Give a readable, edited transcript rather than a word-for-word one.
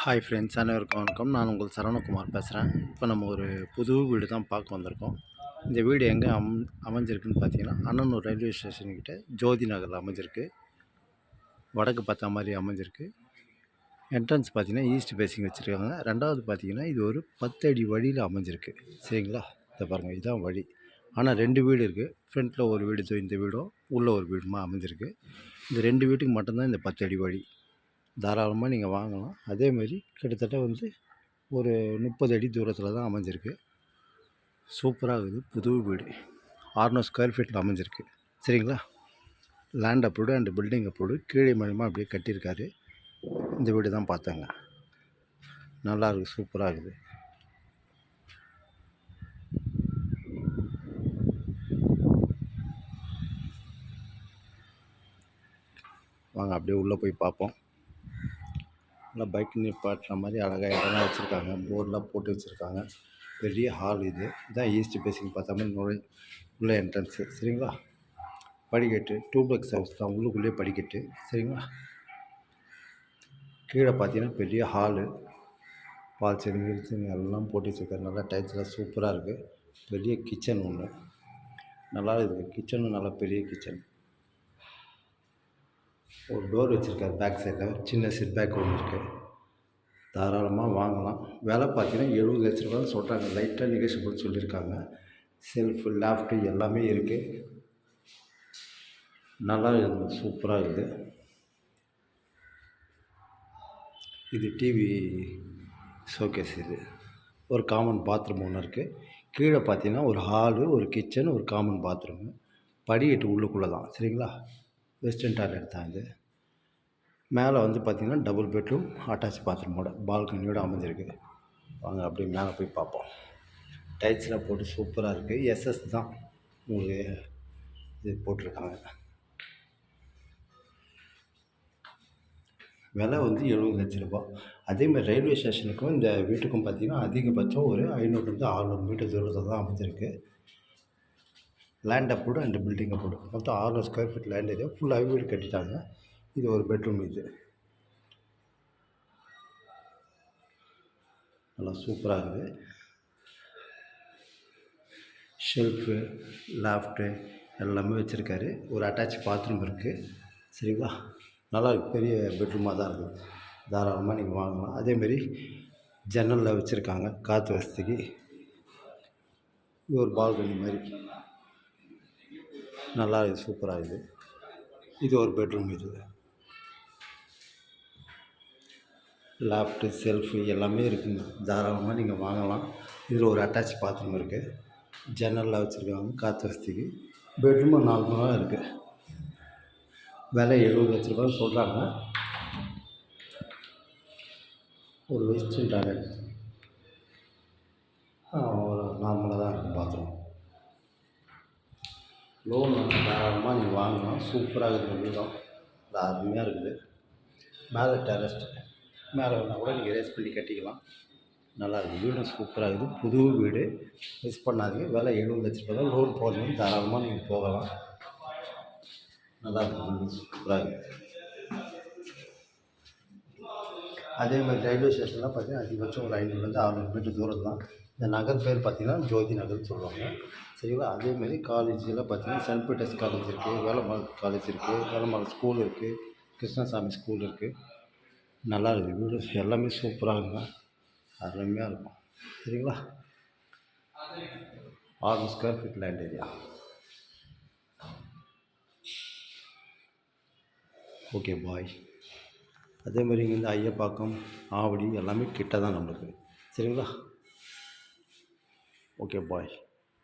Hi friends, அனைவருக்கும் வணக்கம். நான் உங்கள் சரவணகுமார் பேசுகிறேன். இப்போ நம்ம ஒரு புது வீடு தான் பார்க்க வந்திருக்கோம். இந்த வீடு எங்கே அமைஞ்சிருக்குன்னு பார்த்தீங்கன்னா, அண்ணனூர் ரயில்வே ஸ்டேஷன்கிட்ட ஜோதி நகரில் அமைஞ்சிருக்கு. வடக்கு பார்த்தா மாதிரி அமைஞ்சிருக்கு. என்ட்ரன்ஸ் பார்த்தீங்கன்னா ஈஸ்ட் ஃபேஸிங் வச்சுருக்காங்க. ரெண்டாவது பார்த்தீங்கன்னா இது ஒரு 10 அடி வழியில் அமைஞ்சிருக்கு. சரிங்களா? இதை பாருங்கள், இதுதான் வழி. ஆனால் 2 வீடு இருக்குது. ஃப்ரண்ட்டில் ஒரு வீடு, இந்த வீடும் உள்ளே ஒரு வீடுமா அமைஞ்சிருக்கு. இந்த 2 வீட்டுக்கு மட்டும்தான் இந்த 10 அடி வழி. தாராளமாக நீங்கள் வாங்கலாம். அதேமாரி கிட்டத்தட்ட ஒரு 30 அடி தூரத்தில் தான் அமைஞ்சிருக்கு. சூப்பராக இருக்குது. புது வீடு 600 ஸ்கொயர் ஃபீட்டில் அமைஞ்சிருக்கு. சரிங்களா? Land approved and building approved. கீழே மயமாக அப்படியே கட்டியிருக்காரு. இந்த வீடு தான் பார்த்தாங்க. நல்லா இருக்குது, சூப்பராக இருக்குது. வாங்க அப்படியே உள்ளே போய் பார்ப்போம். நல்லா பைக் நிப்பாட்டுற மாதிரி அழகாக இடம்லாம் வச்சுருக்காங்க. போர்டெலாம் போட்டு வச்சுருக்காங்க. பெரிய ஹால் இது. இதுதான் ஈஸ்ட் ஃபேஸிங் பார்த்த மாதிரி உள்ள என்ட்ரன்ஸு. சரிங்களா? படிக்கட்டு டூப்ளெக்ஸ் ஹவுஸ் தான். உள்ளுக்குள்ளேயே படிக்கட்டு. சரிங்களா? கீழே பார்த்தீங்கன்னா பெரிய ஹாலு. பால் செடிங்க எல்லாம் போட்டு வச்சுருக்காரு. நல்லா டைல்ஸ்லாம் சூப்பராக இருக்குது. பெரிய கிச்சன் ஒன்று நல்லா இருக்குது. கிச்சனும் நல்லா பெரிய கிச்சன். ஒரு டோர் வச்சுருக்காரு. பேக் சைடில் சின்ன செட் பேக் ஒன்று இருக்குது. தாராளமாக வாங்கலாம். விலை பார்த்தீங்கன்னா 70 லட்ச ரூபான்னு சொல்கிறாங்க. லைட்டாக நெகோஷியபிள் சொல்லியிருக்காங்க. செல்ஃபு லாஃப்ட்டு எல்லாமே இருக்குது. நல்லா இருக்குது, சூப்பராக இருக்குது. இது டிவி ஷோகேஸ். இது ஒரு காமன் பாத்ரூம் ஒன்று இருக்குது. கீழே பார்த்தீங்கன்னா ஒரு ஹாலு, ஒரு கிச்சன், ஒரு காமன் பாத்ரூமு. படிக்கட்டு உள்ளுக்குள்ளே தான். சரிங்களா? வெஸ்டர்ன் டாய்லெட் தான் இது. மேலே பார்த்திங்கன்னா டபுள் பெட்ரூம் அட்டாச் பாத்ரூமோட பால்கனியோடு அமைஞ்சிருக்கு. வாங்க அப்படியே மேலே போய் பார்ப்போம். டைல்ஸ்லாம் போட்டு சூப்பராக இருக்குது. எஸ்எஸ் தான் உங்களுக்கு இது போட்டிருக்காங்க. விலை 70 லட்ச ரூபா. அதேமாதிரி ரயில்வே ஸ்டேஷனுக்கும் இந்த வீட்டுக்கும் பார்த்திங்கன்னா அதிகபட்சம் ஒரு 500 600 மீட்டர் தூரத்தில் தான் அமைஞ்சிருக்கு. Land approved and building approved. மொத்தம் 600 ஸ்கொயர் ஃபீட் லேண்ட். இது ஃபுல்லாக வீடு கட்டிட்டாங்க. இது ஒரு பெட்ரூம். இது நல்லா சூப்பராக இருக்குது. ஷெல்ஃபு லாஃப்ட்டு எல்லாமே வச்சுருக்காரு. ஒரு அட்டாச் பாத்ரூம் இருக்குது. சரிங்களா? நல்லா பெரிய பெட்ரூமாக தான் இருக்குது. தாராளமாக நீங்கள் வாங்கலாம். அதேமாரி ஜன்னலில் வச்சுருக்காங்க காற்று வசதிக்கு. இது ஒரு பால்கனி மாதிரி நல்லா இருக்குது, சூப்பராக இருக்குது. இது ஒரு பெட்ரூம். இது லாஃப்ட்டு செல்ஃபு எல்லாமே இருக்குங்க. தாராளமாக நீங்கள் வாங்கலாம். இதில் ஒரு அட்டாச் பாத்ரூம் இருக்குது. ஜன்னலில் வச்சுருக்காங்க காற்று வசதிக்கு. பெட்ரூம் நார்மலாக இருக்குது. விலை 70 லட்ச ரூபா சொல்கிறாங்க. ஒரு வெஸ்டர்ன் டாய்லெட் ஒரு நார்மலாக தான் இருக்குது பாத்ரூம். லோன் தாராளமாக நீங்கள் வாங்கலாம். சூப்பராக இருக்குது. வீடும் அருமையாக இருக்குது. மேலே டெரஸ்ட்டு மேலே வேணால் கூட நீங்கள் ரேஸ் பண்ணி கட்டிக்கலாம். நல்லா இருக்குது. வீடும் சூப்பராக இருக்குது. புது வீடு. மிஸ் பண்ணாதீங்க. விலை 70 லட்ச ரூபா தான். லோன் போடணும். தாராளமாக நீங்கள் போகலாம். நல்லா இருக்குது. வீடு சூப்பராக இருக்குது. அதேமாதிரி ரயில்வே ஸ்டேஷன்லாம் பார்த்தீங்கன்னா அதிகபட்சம் ஒரு 500 600 மீட்டர் தூரம் தான். இந்த நகர் பேர் பார்த்திங்கன்னா ஜோதி நகர்னு சொல்லுவாங்க. சரிங்களா? அதேமாரி காலேஜில் பார்த்திங்கன்னா சென்ட் பீட்டர்ஸ் காலேஜ் இருக்குது, வேலம்மாள் காலேஜ் இருக்குது, வேலம்மாள் ஸ்கூல் இருக்குது, கிருஷ்ணசாமி ஸ்கூல் இருக்குது. நல்லா இருக்குது. வீடு எல்லாமே சூப்பராக இருக்கும். அருமையாக இருக்கும். சரிங்களா? 600 square feet land area. Okay bye. அதேமாதிரி இங்கேருந்து ஐயப்பாக்கம் ஆவடி எல்லாமே கிட்ட தான் நம்மளுக்கு. சரிங்களா? ஓகே பாய்.